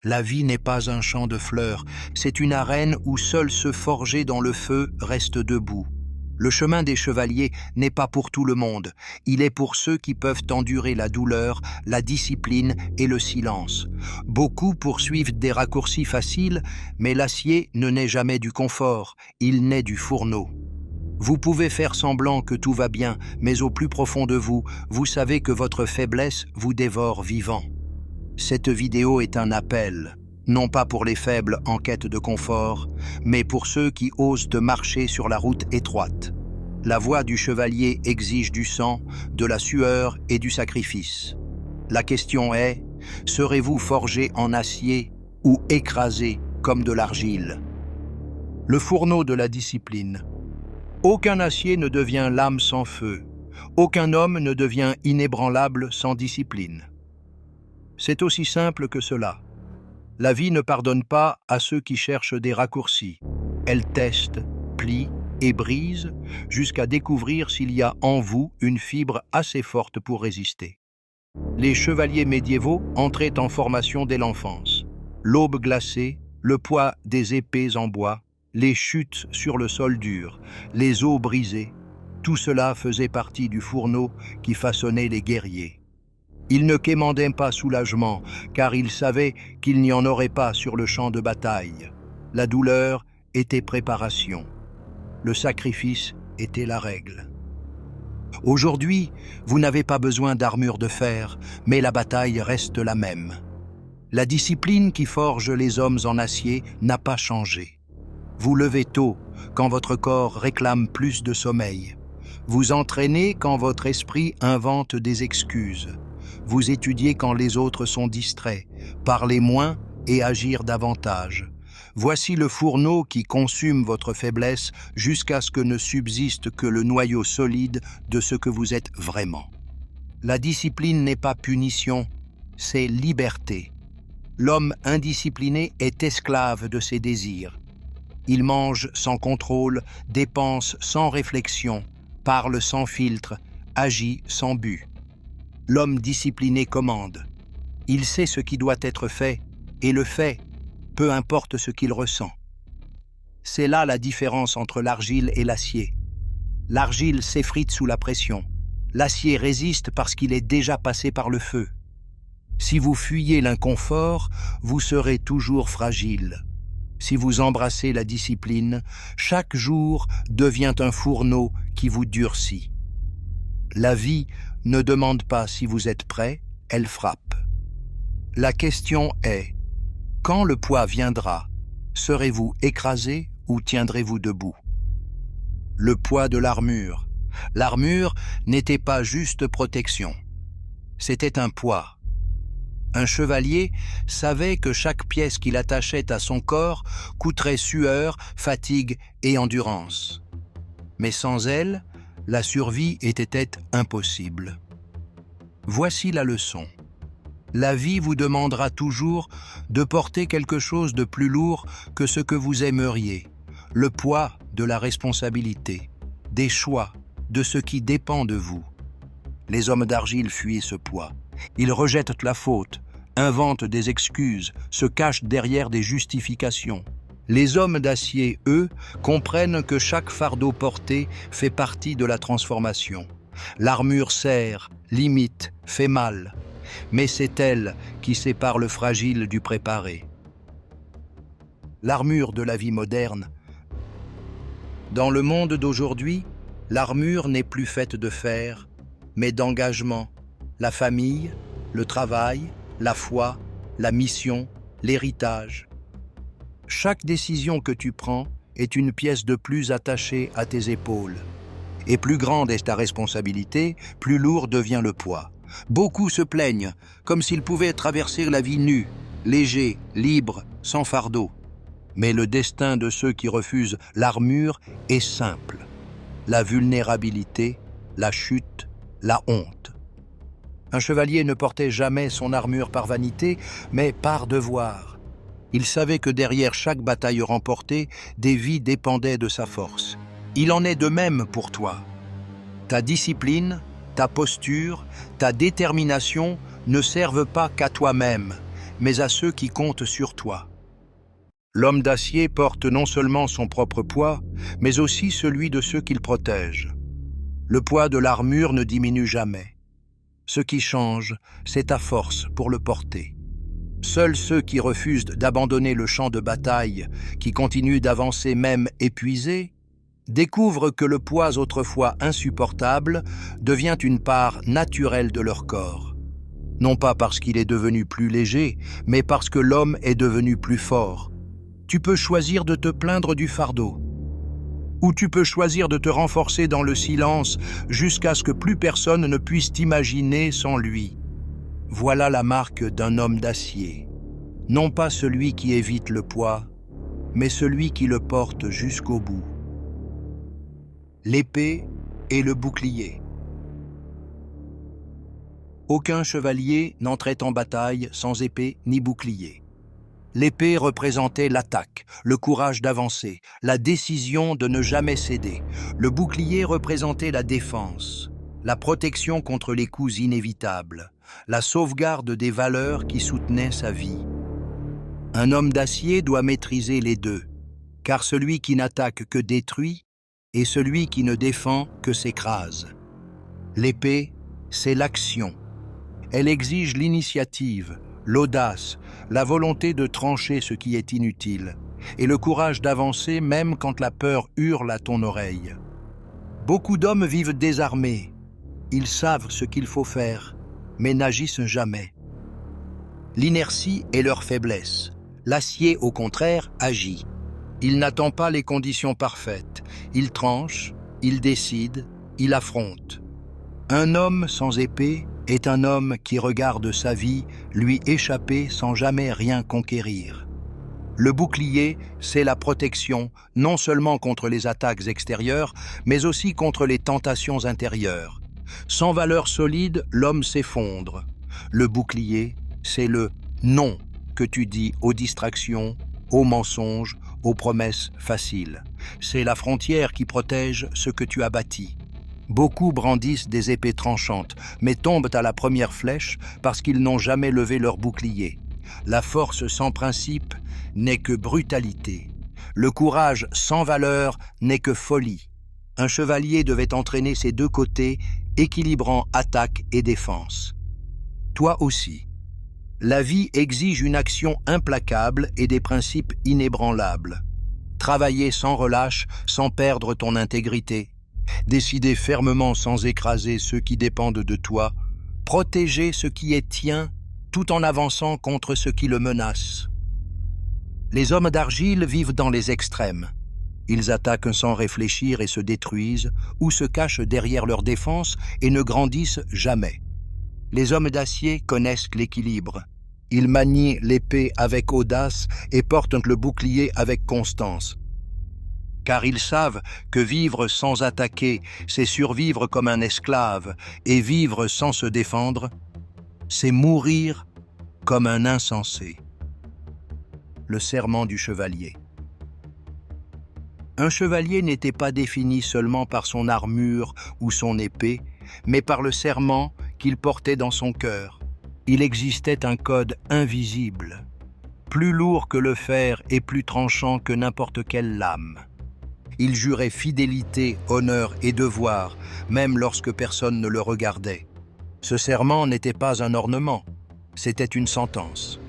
La vie n'est pas un champ de fleurs, c'est une arène où seul ceux forgés dans le feu restent debout. Le chemin des chevaliers n'est pas pour tout le monde, il est pour ceux qui peuvent endurer la douleur, la discipline et le silence. Beaucoup poursuivent des raccourcis faciles, mais l'acier ne naît jamais du confort, il naît du fourneau. Vous pouvez faire semblant que tout va bien, mais au plus profond de vous, vous savez que votre faiblesse vous dévore vivant. Cette vidéo est un appel, non pas pour les faibles en quête de confort, mais pour ceux qui osent de marcher sur la route étroite. La voie du chevalier exige du sang, de la sueur et du sacrifice. La question est, serez-vous forgé en acier ou écrasé comme de l'argile? Le fourneau de la discipline. Aucun acier ne devient lame sans feu. Aucun homme ne devient inébranlable sans discipline. C'est aussi simple que cela. La vie ne pardonne pas à ceux qui cherchent des raccourcis. Elle teste, plie et brise jusqu'à découvrir s'il y a en vous une fibre assez forte pour résister. Les chevaliers médiévaux entraient en formation dès l'enfance. L'aube glacée, le poids des épées en bois, les chutes sur le sol dur, les os brisés, tout cela faisait partie du fourneau qui façonnait les guerriers. Ils ne quémandaient pas soulagement, car ils savaient qu'il n'y en aurait pas sur le champ de bataille. La douleur était préparation. Le sacrifice était la règle. Aujourd'hui, vous n'avez pas besoin d'armure de fer, mais la bataille reste la même. La discipline qui forge les hommes en acier n'a pas changé. Vous levez tôt, quand votre corps réclame plus de sommeil. Vous entraînez quand votre esprit invente des excuses. Vous étudiez quand les autres sont distraits, parlez moins et agir davantage. Voici le fourneau qui consume votre faiblesse jusqu'à ce que ne subsiste que le noyau solide de ce que vous êtes vraiment. La discipline n'est pas punition, c'est liberté. L'homme indiscipliné est esclave de ses désirs. Il mange sans contrôle, dépense sans réflexion, parle sans filtre, agit sans but. L'homme discipliné commande. Il sait ce qui doit être fait et le fait, peu importe ce qu'il ressent. C'est là la différence entre l'argile et l'acier. L'argile s'effrite sous la pression. L'acier résiste parce qu'il est déjà passé par le feu. Si vous fuyez l'inconfort, vous serez toujours fragile. Si vous embrassez la discipline, chaque jour devient un fourneau qui vous durcit. La vie ne demande pas si vous êtes prêt, elle frappe. La question est, quand le poids viendra, serez-vous écrasé ou tiendrez-vous debout? Le poids de l'armure. L'armure n'était pas juste protection. C'était un poids. Un chevalier savait que chaque pièce qu'il attachait à son corps coûterait sueur, fatigue et endurance. Mais sans elle, la survie était impossible. Voici la leçon. La vie vous demandera toujours de porter quelque chose de plus lourd que ce que vous aimeriez, le poids de la responsabilité, des choix, de ce qui dépend de vous. Les hommes d'argile fuient ce poids. Ils rejettent la faute, inventent des excuses, se cachent derrière des justifications. Les hommes d'acier, eux, comprennent que chaque fardeau porté fait partie de la transformation. L'armure serre, limite, fait mal, mais c'est elle qui sépare le fragile du préparé. L'armure de la vie moderne. Dans le monde d'aujourd'hui, l'armure n'est plus faite de fer, mais d'engagement. La famille, le travail, la foi, la mission, l'héritage. Chaque décision que tu prends est une pièce de plus attachée à tes épaules. Et plus grande est ta responsabilité, plus lourd devient le poids. Beaucoup se plaignent, comme s'ils pouvaient traverser la vie nus, légers, libres, sans fardeau. Mais le destin de ceux qui refusent l'armure est simple. La vulnérabilité, la chute, la honte. Un chevalier ne portait jamais son armure par vanité, mais par devoir. Il savait que derrière chaque bataille remportée, des vies dépendaient de sa force. Il en est de même pour toi. Ta discipline, ta posture, ta détermination ne servent pas qu'à toi-même. mais à ceux qui comptent sur toi. L'homme d'acier porte non seulement son propre poids, mais aussi celui de ceux qu'il protège. Le poids de l'armure ne diminue jamais. Ce qui change, c'est ta force pour le porter. Seuls ceux qui refusent d'abandonner le champ de bataille, qui continuent d'avancer même épuisés, découvrent que le poids autrefois insupportable devient une part naturelle de leur corps. Non pas parce qu'il est devenu plus léger, mais parce que l'homme est devenu plus fort. Tu peux choisir de te plaindre du fardeau, ou tu peux choisir de te renforcer dans le silence jusqu'à ce que plus personne ne puisse t'imaginer sans lui. Voilà la marque d'un homme d'acier, non pas celui qui évite le poids, mais celui qui le porte jusqu'au bout. L'épée et le bouclier. Aucun chevalier n'entrait en bataille sans épée ni bouclier. L'épée représentait l'attaque, le courage d'avancer, la décision de ne jamais céder. Le bouclier représentait la défense, la protection contre les coups inévitables, la sauvegarde des valeurs qui soutenaient sa vie. Un homme d'acier doit maîtriser les deux, car celui qui n'attaque que détruit et celui qui ne défend que s'écrase. L'épée, c'est l'action. Elle exige l'initiative, l'audace, la volonté de trancher ce qui est inutile, et le courage d'avancer même quand la peur hurle à ton oreille. Beaucoup d'hommes vivent désarmés. Ils savent ce qu'il faut faire, mais n'agissent jamais. L'inertie est leur faiblesse. L'acier, au contraire, agit. Il n'attend pas les conditions parfaites. Il tranche, il décide, il affronte. Un homme sans épée est un homme qui regarde sa vie lui échapper sans jamais rien conquérir. Le bouclier, c'est la protection, non seulement contre les attaques extérieures, mais aussi contre les tentations intérieures. Sans valeur solide, l'homme s'effondre. Le bouclier, c'est le « non » que tu dis aux distractions, aux mensonges, aux promesses faciles. C'est la frontière qui protège ce que tu as bâti. Beaucoup brandissent des épées tranchantes, mais tombent à la première flèche parce qu'ils n'ont jamais levé leur bouclier. La force sans principe n'est que brutalité. Le courage sans valeur n'est que folie. Un chevalier devait entraîner ses deux côtés, équilibrant attaque et défense. Toi aussi. La vie exige une action implacable et des principes inébranlables. Travailler sans relâche, sans perdre ton intégrité. Décider fermement sans écraser ceux qui dépendent de toi, protéger ce qui est tien tout en avançant contre ce qui le menace. Les hommes d'argile vivent dans les extrêmes. Ils attaquent sans réfléchir et se détruisent, ou se cachent derrière leur défense et ne grandissent jamais. Les hommes d'acier connaissent l'équilibre. Ils manient l'épée avec audace et portent le bouclier avec constance. Car ils savent que vivre sans attaquer, c'est survivre comme un esclave, et vivre sans se défendre, c'est mourir comme un insensé. Le serment du chevalier. Un chevalier n'était pas défini seulement par son armure ou son épée, mais par le serment qu'il portait dans son cœur. Il existait un code invisible, plus lourd que le fer et plus tranchant que n'importe quelle lame. Il jurait fidélité, honneur et devoir, même lorsque personne ne le regardait. Ce serment n'était pas un ornement, c'était une sentence.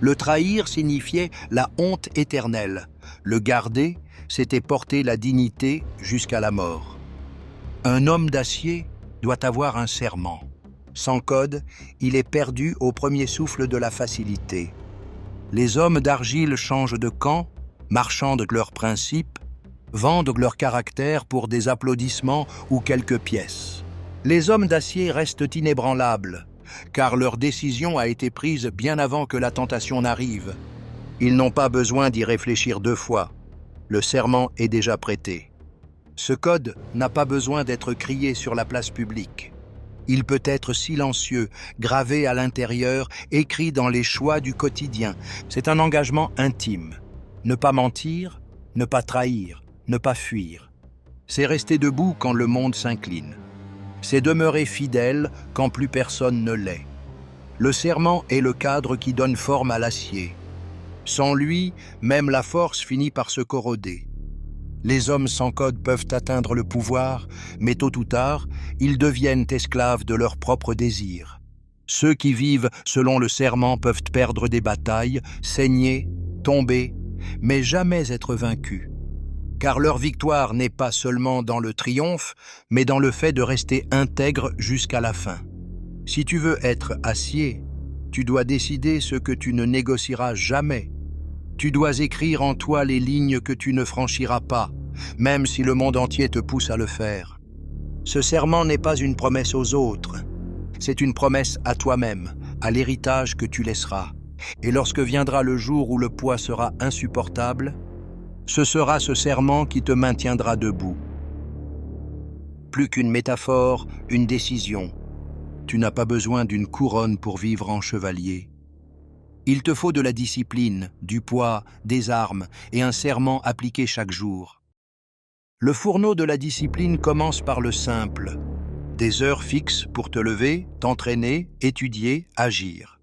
Le trahir signifiait la honte éternelle. Le garder, c'était porter la dignité jusqu'à la mort. Un homme d'acier doit avoir un serment. Sans code, il est perdu au premier souffle de la facilité. Les hommes d'argile changent de camp, marchandent leurs principes, vendent leur caractère pour des applaudissements ou quelques pièces. Les hommes d'acier restent inébranlables, car leur décision a été prise bien avant que la tentation n'arrive. Ils n'ont pas besoin d'y réfléchir deux fois. Le serment est déjà prêté. Ce code n'a pas besoin d'être crié sur la place publique. Il peut être silencieux, gravé à l'intérieur, écrit dans les choix du quotidien. C'est un engagement intime. Ne pas mentir, ne pas trahir, ne pas fuir. C'est rester debout quand le monde s'incline. C'est demeurer fidèle quand plus personne ne l'est. Le serment est le cadre qui donne forme à l'acier. Sans lui, même la force finit par se corroder. Les hommes sans code peuvent atteindre le pouvoir, mais tôt ou tard, ils deviennent esclaves de leurs propres désirs. Ceux qui vivent selon le serment peuvent perdre des batailles, saigner, tomber, mais jamais être vaincus. Car leur victoire n'est pas seulement dans le triomphe, mais dans le fait de rester intègre jusqu'à la fin. Si tu veux être acier, tu dois décider ce que tu ne négocieras jamais. Tu dois écrire en toi les lignes que tu ne franchiras pas, même si le monde entier te pousse à le faire. Ce serment n'est pas une promesse aux autres, c'est une promesse à toi-même, à l'héritage que tu laisseras. Et lorsque viendra le jour où le poids sera insupportable, ce sera ce serment qui te maintiendra debout. Plus qu'une métaphore, une décision. Tu n'as pas besoin d'une couronne pour vivre en chevalier. Il te faut de la discipline, du poids, des armes et un serment appliqué chaque jour. Le fourneau de la discipline commence par le simple. Des heures fixes pour te lever, t'entraîner, étudier, agir.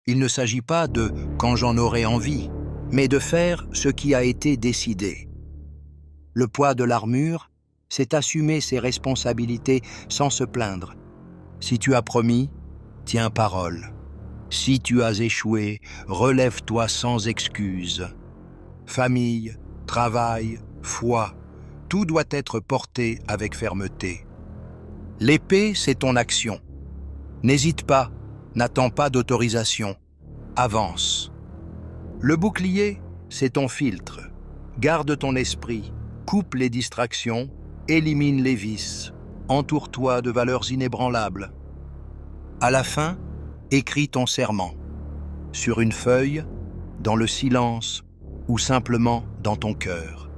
Il ne s'agit pas de « quand j'en aurai envie », mais de faire ce qui a été décidé. Le poids de l'armure, c'est assumer ses responsabilités sans se plaindre. Si tu as promis, tiens parole. Si tu as échoué, relève-toi sans excuse. Famille, travail, foi, tout doit être porté avec fermeté. L'épée, c'est ton action. N'hésite pas, n'attends pas d'autorisation. Avance. Le bouclier, c'est ton filtre. Garde ton esprit, coupe les distractions, élimine les vices. Entoure-toi de valeurs inébranlables. À la fin, écris ton serment. Sur une feuille, dans le silence ou simplement dans ton cœur.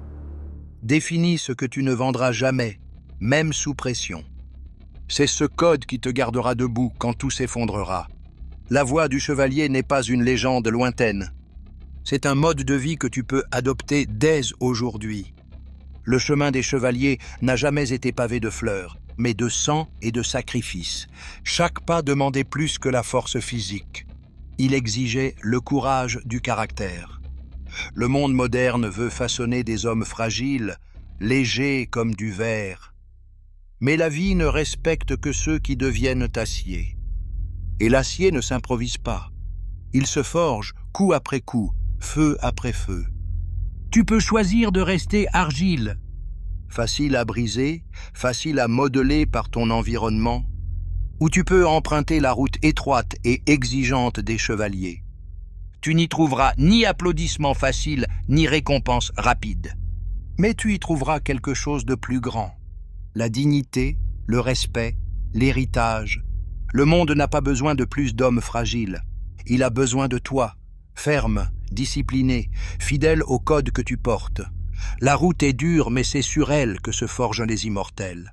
Définis ce que tu ne vendras jamais, même sous pression. C'est ce code qui te gardera debout quand tout s'effondrera. La voie du chevalier n'est pas une légende lointaine. C'est un mode de vie que tu peux adopter dès aujourd'hui. Le chemin des chevaliers n'a jamais été pavé de fleurs, mais de sang et de sacrifices. Chaque pas demandait plus que la force physique. Il exigeait le courage du caractère. Le monde moderne veut façonner des hommes fragiles, légers comme du verre. Mais la vie ne respecte que ceux qui deviennent acier. Et l'acier ne s'improvise pas. Il se forge coup après coup, feu après feu. Tu peux choisir de rester argile, facile à briser, facile à modeler par ton environnement, ou tu peux emprunter la route étroite et exigeante des chevaliers. Tu n'y trouveras ni applaudissements faciles, ni récompenses rapides. Mais tu y trouveras quelque chose de plus grand. La dignité, le respect, l'héritage. Le monde n'a pas besoin de plus d'hommes fragiles. Il a besoin de toi, ferme, discipliné, fidèle au code que tu portes. La route est dure, mais c'est sur elle que se forgent les immortels.